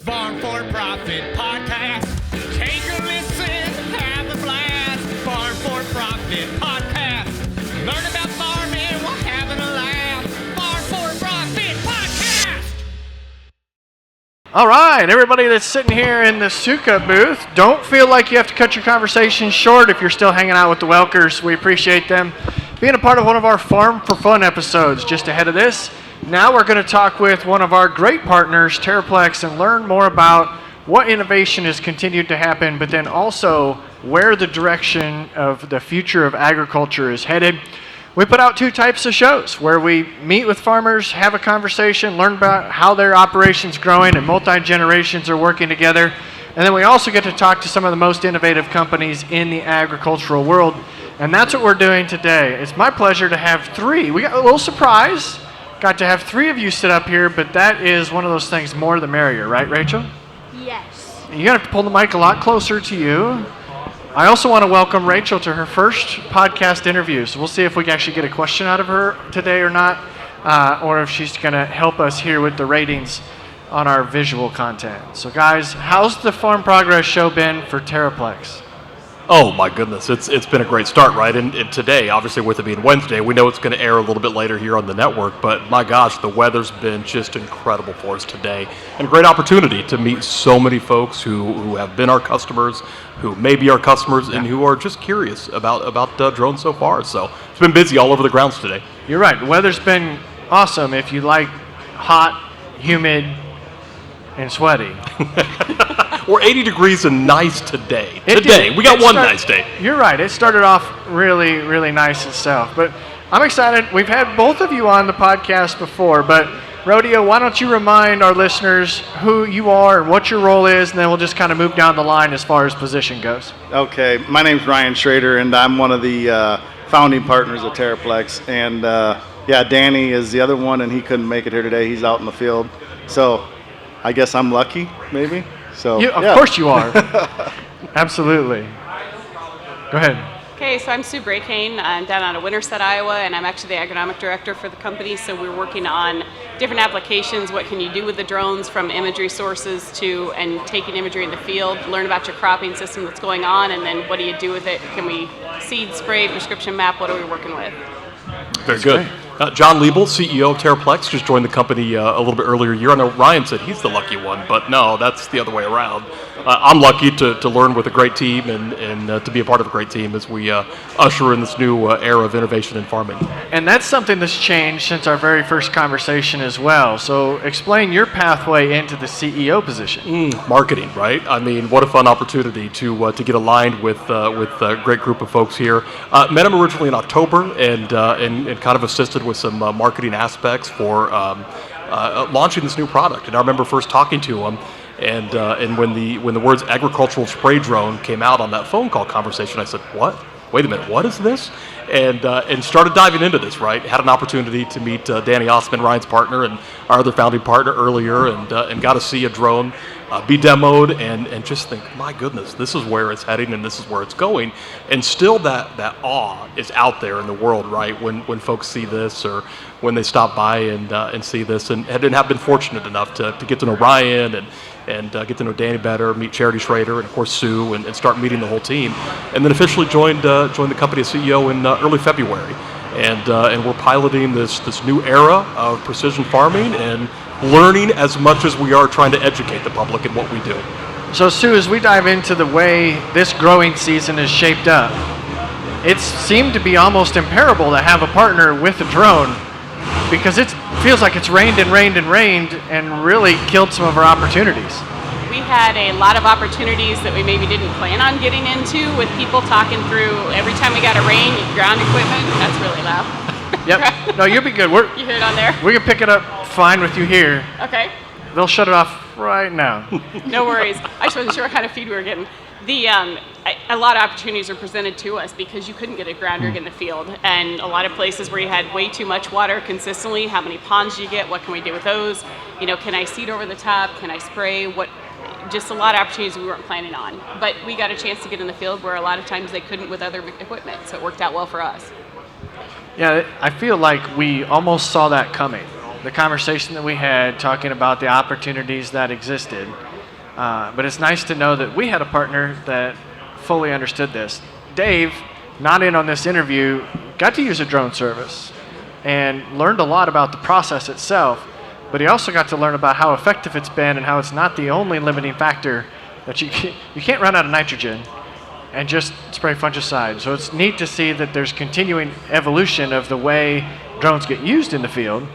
Farm for Profit Podcast. Take a listen, have a blast. Farm for Profit Podcast. Learn about farming while having a laugh. Farm for Profit Podcast. All right, everybody that's sitting here in the Suka booth, don't feel like you have to cut your conversation short if you're still hanging out with the Welkers. We appreciate them being a part of one of our Farm for Fun episodes just ahead of this. Now we're going to talk with one of our great partners, Terraplex, and learn more about what innovation has continued to happen, but then also where the direction of the future of agriculture is headed. We put out two types of shows where we meet with farmers, have a conversation, learn about how their operation's growing and multi-generations are working together. And then we also get to talk to some of the most innovative companies in the agricultural world. And that's what we're doing today. It's my pleasure to have three. We got a little surprise. Got to have three of you sit up here, but that is one of those things, more the merrier, right, Rachel? Yes. You're going to have to pull the mic a lot closer to you. I also want to welcome Rachel to her first podcast interview. So we'll see if we can actually get a question out of her today or not, or if she's going to help us here with the ratings on our visual content. So guys, how's the Farm Progress Show been for Terraplex? Oh my goodness, it's been a great start, right? And today, obviously with it being Wednesday, we know it's going to air a little bit later here on the network, but my gosh, the weather's been just incredible for us today. And a great opportunity to meet so many folks who have been our customers, who may be our customers, and who are just curious about drones so far. So it's been busy all over the grounds today. You're right, the weather's been awesome if you like hot, humid, and sweaty. We're 80 degrees and nice today. We got one nice day. You're right. It started off really, really nice itself. But I'm excited. We've had both of you on the podcast before, but Rodeo, why don't you remind our listeners who you are and what your role is, and then we'll just kind of move down the line as far as position goes. Okay. My name's Ryan Schrader, and I'm one of the founding partners of Terraplex. And Danny is the other one, and he couldn't make it here today. He's out in the field. So I guess I'm lucky, maybe. So, of course you are. Absolutely. Go ahead. Okay, so I'm Sue Brakane. I'm down out of Winterset, Iowa, and I'm actually the agronomic director for the company. So we're working on different applications. What can you do with the drones, from imagery sources to and taking imagery in the field, learn about your cropping system that's going on, and then what do you do with it? Can we seed, spray, prescription map? What are we working with? Very good. John Liebel, CEO of Terraplex, just joined the company a little bit earlier year. I know Ryan said he's the lucky one, but no, that's the other way around. I'm lucky to learn with a great team and to be a part of a great team as we usher in this new era of innovation in farming. And that's something that's changed since our very first conversation as well. So explain your pathway into the CEO position. Marketing, right? I mean, what a fun opportunity to get aligned with a great group of folks here. Met him originally in October and kind of assisted with some marketing aspects for launching this new product. And I remember first talking to him, and when the words agricultural spray drone came out on that phone call conversation, I said, "What? Wait a minute, what is this?" And started diving into this. Right, had an opportunity to meet Danny Osman, Ryan's partner, and our other founding partner earlier, and got to see a drone be demoed and just think, my goodness, this is where it's heading and this is where it's going. And still that awe is out there in the world, right? When folks see this or when they stop by and see this, and have been fortunate enough to get to know Ryan and get to know Danny better, meet Charity Schrader, and of course Sue, and start meeting the whole team. And then officially joined the company as CEO in early February. And we're piloting this new era of precision farming and learning as much as we are trying to educate the public in what we do. So Sue, as we dive into the way this growing season is shaped up, it seemed to be almost imparable to have a partner with a drone, because it feels like it's rained and rained and rained and really killed some of our opportunities. We had a lot of opportunities that we maybe didn't plan on getting into, with people talking through every time we got a rain, ground equipment. That's really loud. Yep. No, you'll be good. You hear it on there? We can pick it up fine with you here. Okay. They'll shut it off right now. No worries. I just wasn't sure what kind of feed we were getting. A lot of opportunities were presented to us because you couldn't get a ground rig in the field, and a lot of places where you had way too much water consistently. How many ponds do you get? What can we do with those? Can I seed over the top? Can I spray? Just a lot of opportunities we weren't planning on. But we got a chance to get in the field where a lot of times they couldn't with other equipment, so it worked out well for us. Yeah, I feel like we almost saw that coming. the conversation that we had talking about the opportunities that existed. But it's nice to know that we had a partner that fully understood this. Dave, not in on this interview, got to use a drone service and learned a lot about the process itself, but he also got to learn about how effective it's been and how it's not the only limiting factor, that you can't run out of nitrogen and just spray fungicide. So it's neat to see that there's continuing evolution of the way drones get used in the field,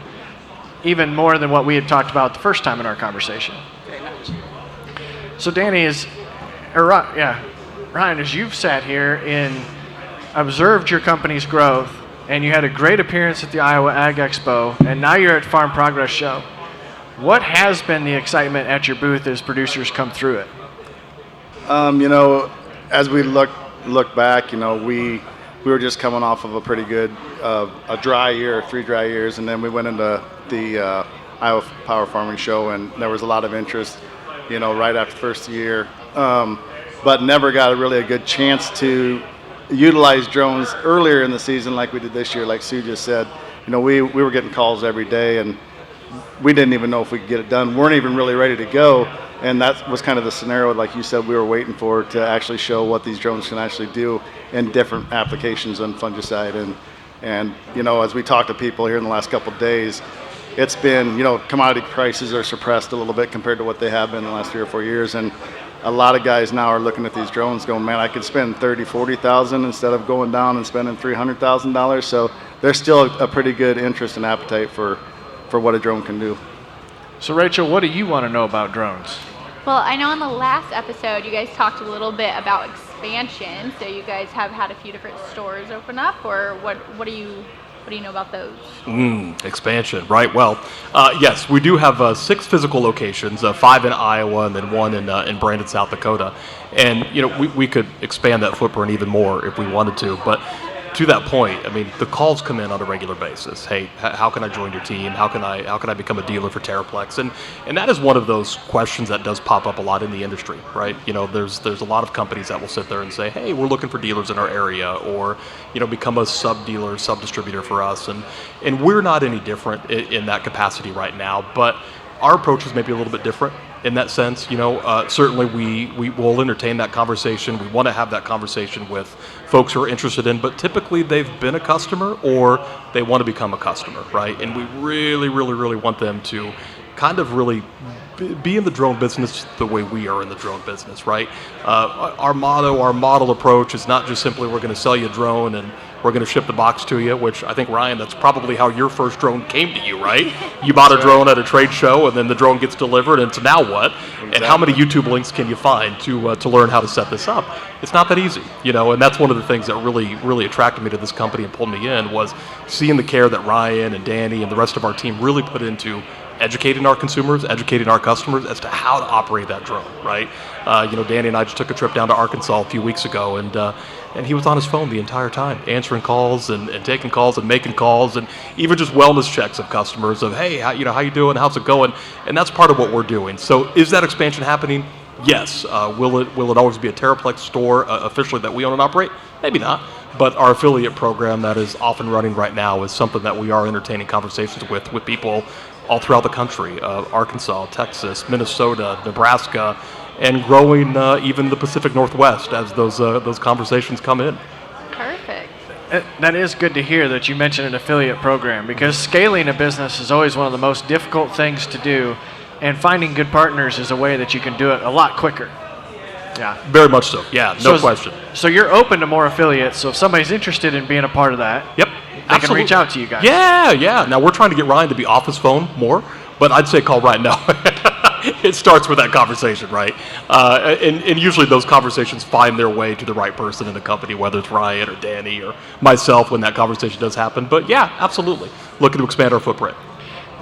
even more than what we had talked about the first time in our conversation. Very much. So Danny Ryan, as you've sat here and observed your company's growth, and you had a great appearance at the Iowa Ag Expo, and now you're at Farm Progress Show, what has been the excitement at your booth as producers come through it? As we look back, we were just coming off of a pretty good a dry year, 3 dry years, and then we went into the Iowa Power Farming Show, and there was a lot of interest, right after the first year, but never got a good chance to utilize drones earlier in the season like we did this year. Like Sue just said, we were getting calls every day, and we didn't even know if we could get it done. Weren't even really ready to go, and that was kind of the scenario, like you said, we were waiting for to actually show what these drones can actually do in different applications on fungicide. And as we talked to people here in the last couple of days, it's been, commodity prices are suppressed a little bit compared to what they have been in the last 3 or 4 years, and a lot of guys now are looking at these drones going, man, I could spend $30,000-$40,000 instead of going down and spending $300,000. So there's still a pretty good interest and appetite for what a drone can do. So Rachel, what do you want to know about drones? Well, I know in the last episode you guys talked a little bit about expansion. So you guys have had a few different stores open up, or what do you know about those? Expansion, right? Well, yes, we do have 6 physical locations, 5 in Iowa and then 1 in Brandon, South Dakota. And, we could expand that footprint even more if we wanted to. But to that point, the calls come in on a regular basis. Hey, how can I join your team? How can I become a dealer for Terraplex? And that is one of those questions that does pop up a lot in the industry, right? There's a lot of companies that will sit there and say, hey, we're looking for dealers in our area, or become a sub-dealer, sub-distributor for us. And we're not any different in that capacity right now, but our approach is maybe a little bit different in that sense. Certainly we will entertain that conversation. We want to have that conversation with folks who are interested in, but typically they've been a customer or they want to become a customer, right? And we really, really, really want them to kind of really be in the drone business the way we are in the drone business, right? Our model approach is not just simply we're going to sell you a drone and we're going to ship the box to you, which I think, Ryan, that's probably how your first drone came to you, right? You bought a drone at a trade show, and then the drone gets delivered, and so now what? Exactly. And how many YouTube links can you find to learn how to set this up? It's not that easy, and that's one of the things that really, really attracted me to this company and pulled me in, was seeing the care that Ryan and Danny and the rest of our team really put into educating our consumers, educating our customers as to how to operate that drone, right? Danny and I just took a trip down to Arkansas a few weeks ago, and he was on his phone the entire time, answering calls and taking calls and making calls, and even just wellness checks of customers of, hey, how you doing? How's it going? And that's part of what we're doing. So is that expansion happening? Yes. Will it always be a Terraplex store officially that we own and operate? Maybe not. But our affiliate program that is off and running right now is something that we are entertaining conversations with people all throughout the country, Arkansas, Texas, Minnesota, Nebraska, and growing even the Pacific Northwest as those conversations come in. Perfect. That is good to hear that you mentioned an affiliate program, because scaling a business is always one of the most difficult things to do, and finding good partners is a way that you can do it a lot quicker. Yeah. Very much so. Yeah, no question. So you're open to more affiliates, so if somebody's interested in being a part of that, yep, they can reach out to you guys. Yeah. Now we're trying to get Ryan to be off his phone more, but I'd say call right now. It starts with that conversation, right? And usually those conversations find their way to the right person in the company, whether it's Ryan or Danny or myself when that conversation does happen. But yeah, absolutely. Looking to expand our footprint.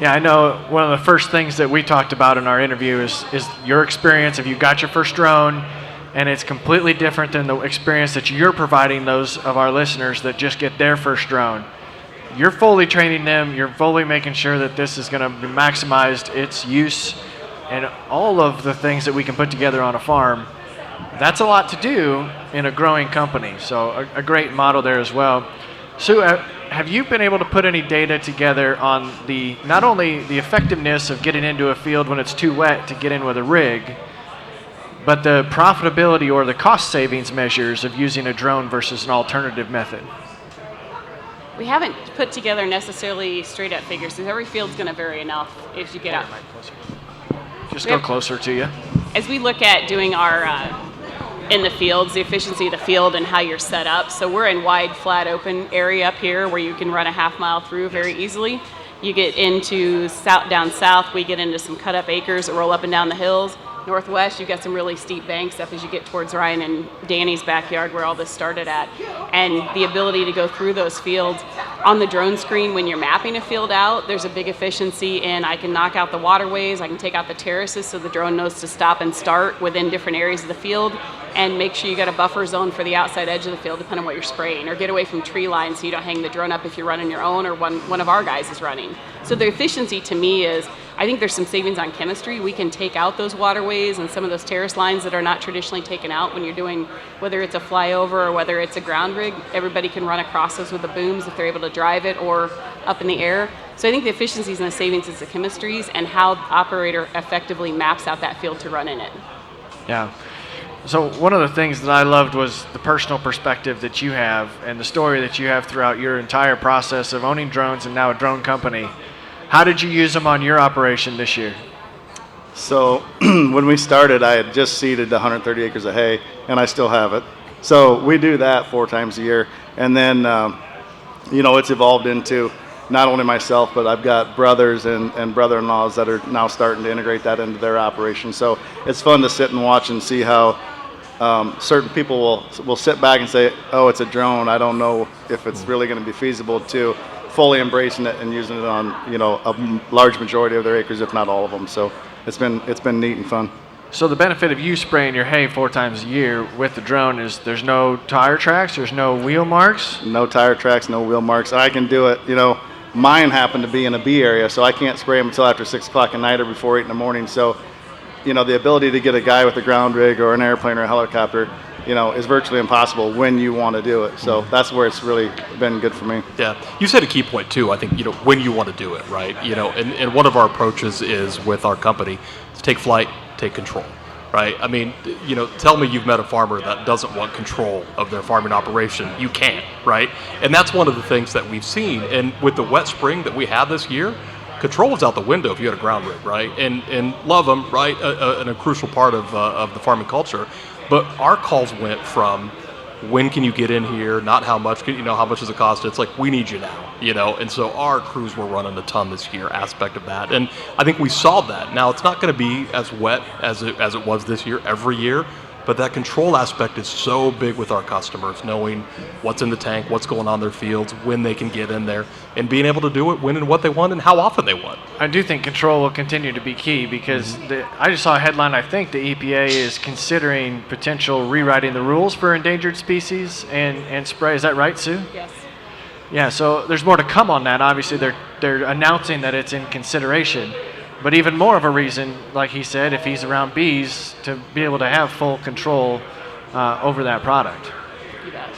Yeah, I know one of the first things that we talked about in our interview is your experience. If you got your first drone, and it's completely different than the experience that you're providing those of our listeners that just get their first drone. You're fully training them. You're fully making sure that this is going to be maximized, its use, and all of the things that we can put together on a farm. That's a lot to do in a growing company. So a great model there as well. Sue, have you been able to put any data together on not only the effectiveness of getting into a field when it's too wet to get in with a rig, but the profitability or the cost savings measures of using a drone versus an alternative method? We haven't put together necessarily straight up figures, because every field's going to vary enough as you get out. Just go closer to you. As we look at doing our in the fields, the efficiency of the field and how you're set up. So we're in wide, flat, open area up here where you can run a half mile through very easily. You get into down south, we get into some cut up acres that roll up and down the hills. Northwest, you've got some really steep banks up as you get towards Ryan and Danny's backyard where all this started at. And the ability to go through those fields on the drone screen when you're mapping a field out, there's a big efficiency in I can knock out the waterways, I can take out the terraces so the drone knows to stop and start within different areas of the field, and make sure you got a buffer zone for the outside edge of the field depending on what you're spraying, or get away from tree lines so you don't hang the drone up if you're running your own or one of our guys is running. So the efficiency to me is, I think there's some savings on chemistry. We can take out those waterways and some of those terrace lines that are not traditionally taken out when you're doing, whether it's a flyover or whether it's a ground rig, everybody can run across those with the booms if they're able to drive it or up in the air. So I think the efficiencies and the savings is the chemistries and how the operator effectively maps out that field to run in it. Yeah. So one of the things that I loved was the personal perspective that you have and the story that you have throughout your entire process of owning drones and now a drone company. How did you use them on your operation this year? So when we started, I had just seeded 130 acres of hay, and I still have it. So we do that 4 times a year. And then, it's evolved into not only myself, but I've got brothers and brother-in-laws that are now starting to integrate that into their operation. So it's fun to sit and watch and see how certain people will sit back and say, oh, it's a drone. I don't know if it's really going to be feasible, to fully embracing it and using it on, a large majority of their acres, if not all of them. So it's been neat and fun. So the benefit of you spraying your hay 4 times a year with the drone is there's no tire tracks, there's no wheel marks? No tire tracks, no wheel marks. I can do it, mine happened to be in a bee area, so I can't spray them until after 6 o'clock at night or before 8 in the morning. So, the ability to get a guy with a ground rig or an airplane or a helicopter, is virtually impossible when you want to do it. So that's where it's really been good for me. Yeah, you said a key point too. I think when you want to do it, right? And one of our approaches is with our company to take flight, take control, right? I mean, tell me you've met a farmer that doesn't want control of their farming operation. You can't, right? And that's one of the things that we've seen. And with the wet spring that we had this year, control is out the window if you had a ground rig, right? And love them, right? And a crucial part of the farming culture. But our calls went from when can you get in here, not how much, how much does it cost? It's like, we need you now, and so our crews were running a ton this year aspect of that. And I think we saw that. Now, it's not going to be as wet as it was this year every year, but that control aspect is so big with our customers, knowing what's in the tank, what's going on in their fields, when they can get in there, and being able to do it when and what they want and how often they want. I do think control will continue to be key because I just saw a headline, I think the EPA is considering potential rewriting the rules for endangered species and spray. Is that right, Sue? Yes. Yeah, so there's more to come on that. Obviously, they're announcing that it's in consideration. But even more of a reason, like he said, if he's around bees, to be able to have full control over that product. You bet.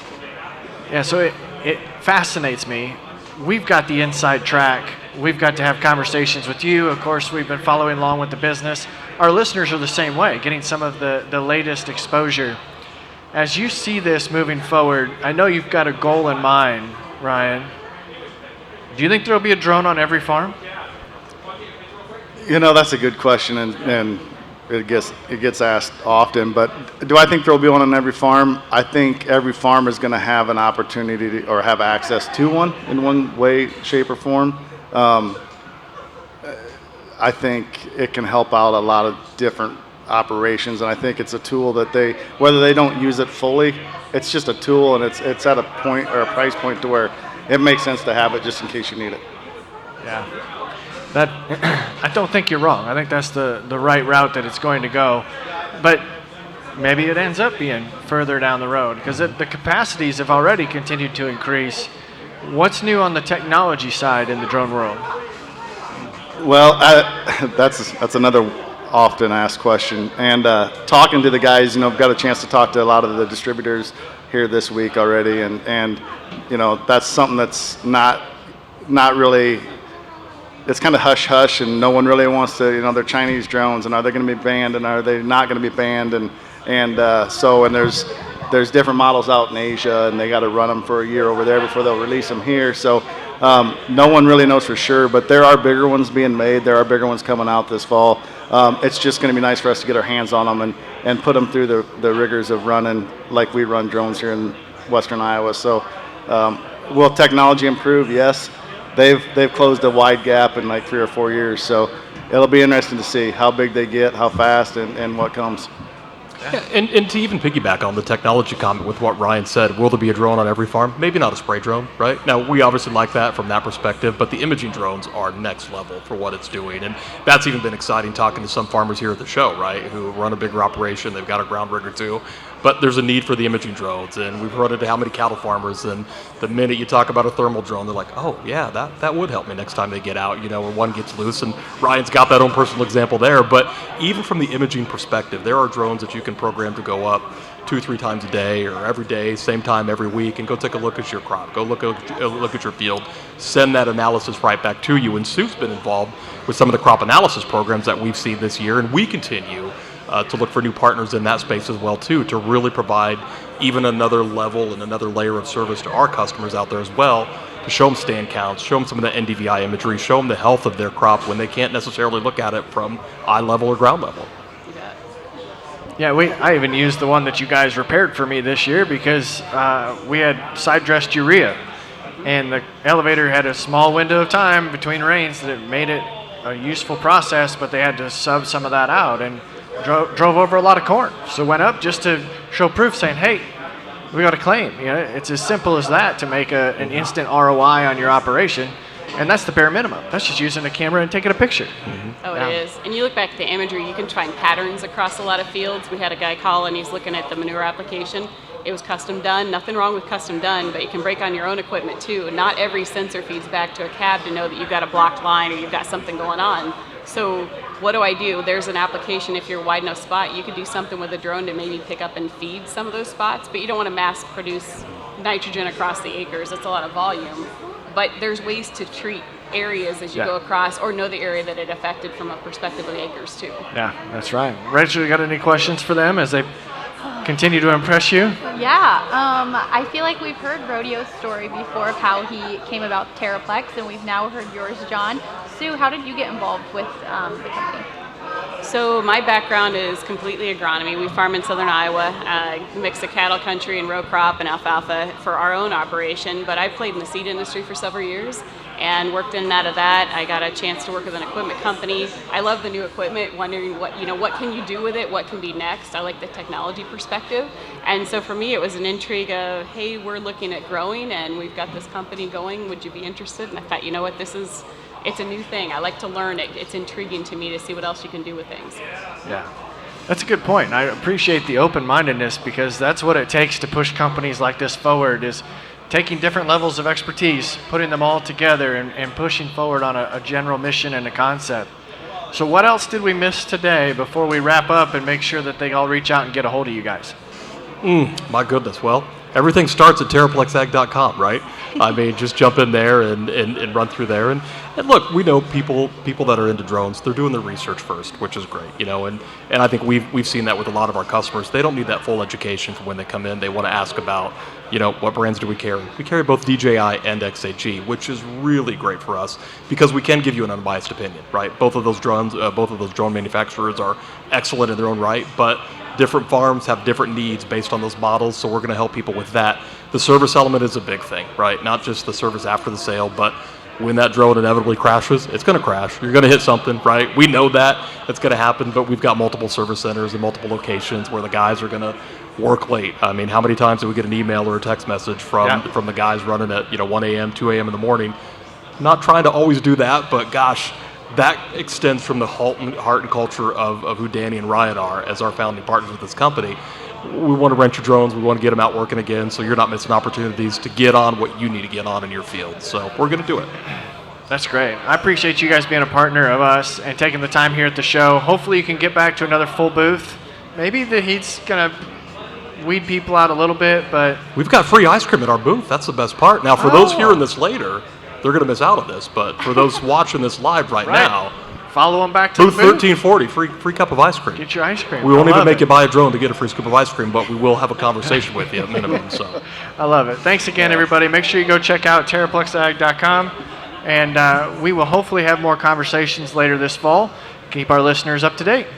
Yeah, so it fascinates me. We've got the inside track. We've got to have conversations with you. Of course, we've been following along with the business. Our listeners are the same way, getting some of the latest exposure. As you see this moving forward, I know you've got a goal in mind, Ryan. Do you think there will be a drone on every farm? That's a good question, and it gets asked often. But do I think there will be one on every farm? I think every farm is going to have an opportunity or have access to one in one way, shape, or form. I think it can help out a lot of different operations, and I think it's a tool that whether they don't use it fully, it's just a tool, and it's at a point or a price point to where it makes sense to have it just in case you need it. Yeah. I don't think you're wrong. I think that's the right route that it's going to go. But maybe it ends up being further down the road because the capacities have already continued to increase. What's new on the technology side in the drone world? Well, that's another often asked question. And talking to the guys, I've got a chance to talk to a lot of the distributors here this week already, and that's something that's not really. It's kind of hush hush, and no one really wants to. They're Chinese drones, and are they going to be banned, and are they not going to be banned, and there's different models out in Asia, and they got to run them for a year over there before they'll release them here. So no one really knows for sure, but there are bigger ones being made. There are bigger ones coming out this fall. It's just going to be nice for us to get our hands on them and put them through the rigors of running like we run drones here in western Iowa. So will technology improve? Yes. They've closed a wide gap in like 3 or 4 years. So it'll be interesting to see how big they get, how fast, and what comes. Yeah, and to even piggyback on the technology comment with what Ryan said, will there be a drone on every farm? Maybe not a spray drone, right? Now, we obviously like that from that perspective, but the imaging drones are next level for what it's doing. And that's even been exciting talking to some farmers here at the show, right, who run a bigger operation. They've got a ground rig or two. But there's a need for the imaging drones, and we've run into how many cattle farmers, and the minute you talk about a thermal drone, they're like, oh, yeah, that would help me next time they get out, where one gets loose, and Ryan's got that own personal example there. But even from the imaging perspective, there are drones that you can program to go up 2-3 times a day or every day, same time every week, and go take a look at your crop, go look at your field, send that analysis right back to you. And Sue's been involved with some of the crop analysis programs that we've seen this year, and we continue to look for new partners in that space as well too, to really provide even another level and another layer of service to our customers out there as well, to show them stand counts, show them some of the NDVI imagery, show them the health of their crop when they can't necessarily look at it from eye level or ground level. Yeah, I even used the one that you guys repaired for me this year because we had side-dressed urea, and the elevator had a small window of time between rains that made it a useful process, but they had to sub some of that out and drove over a lot of corn. So went up just to show proof saying, hey, we got a claim. It's as simple as that to make an instant ROI on your operation. And that's the bare minimum. That's just using a camera and taking a picture. Mm-hmm. Oh, it is. And you look back at the imagery, you can find patterns across a lot of fields. We had a guy call and he's looking at the manure application. It was custom done. Nothing wrong with custom done, but you can break on your own equipment too. Not every sensor feeds back to a cab to know that you've got a blocked line or you've got something going on. So what do? There's an application. If you're wide enough spot, you could do something with a drone to maybe pick up and feed some of those spots, but you don't want to mass produce nitrogen across the acres. It's a lot of volume. But there's ways to treat areas as you go across, or know the area that it affected from a perspective of the acres too. Yeah, that's right. Rachel, you got any questions for them as they continue to impress you? Yeah, I feel like we've heard Rodeo's story before of how he came about Terraplex, and we've now heard yours, John. Sue, how did you get involved with the company? So my background is completely agronomy. We farm in southern Iowa, mix of cattle country and row crop and alfalfa for our own operation, but I played in the seed industry for several years and worked in and out of that. I got a chance to work with an equipment company. I love the new equipment, wondering what can you do with it, what can be next. I like the technology perspective. And so for me, it was an intrigue of, hey, we're looking at growing and we've got this company going. Would you be interested? And I thought, it's a new thing. I like to learn it. It's intriguing to me to see what else you can do with things. Yeah, that's a good point. I appreciate the open-mindedness because that's what it takes to push companies like this forward, is taking different levels of expertise, putting them all together and pushing forward on a general mission and a concept. So what else did we miss today before we wrap up and make sure that they all reach out and get a hold of you guys? My goodness. Well, everything starts at terraplexag.com, right? I mean, just jump in there and run through there. And look, we know people that are into drones, they're doing their research first, which is great, and I think we've seen that with a lot of our customers. They don't need that full education from when they come in. They want to ask about, what brands do we carry? We carry both DJI and XAG, which is really great for us because we can give you an unbiased opinion, right? Both of those drone manufacturers are excellent in their own right, but different farms have different needs based on those models, so we're going to help people with that. The service element is a big thing, right? Not just the service after the sale, but when that drone inevitably crashes, it's going to crash. You're going to hit something, right? We know that it's going to happen, but we've got multiple service centers and multiple locations where the guys are going to work late. I mean, how many times do we get an email or a text message from the guys running at 1 a.m., 2 a.m. in the morning? Not trying to always do that, but gosh, that extends from the heart and culture of who Danny and Ryan are as our founding partners with this company. We want to rent your drones. We want to get them out working again, so you're not missing opportunities to get on what you need to get on in your field. So we're going to do it. That's great. I appreciate you guys being a partner of us and taking the time here at the show. Hopefully you can get back to another full booth. Maybe the heat's going to weed people out a little bit, but... We've got free ice cream at our booth. That's the best part. Now, for those hearing this later, they're going to miss out on this, but for those watching this live right now, follow them back to booth the booth. 1340, free cup of ice cream. Get your ice cream. We won't even make you buy a drone to get a free scoop of ice cream, but we will have a conversation with you at minimum. So, I love it. Thanks again, everybody. Make sure you go check out terraplexag.com, and we will hopefully have more conversations later this fall. Keep our listeners up to date.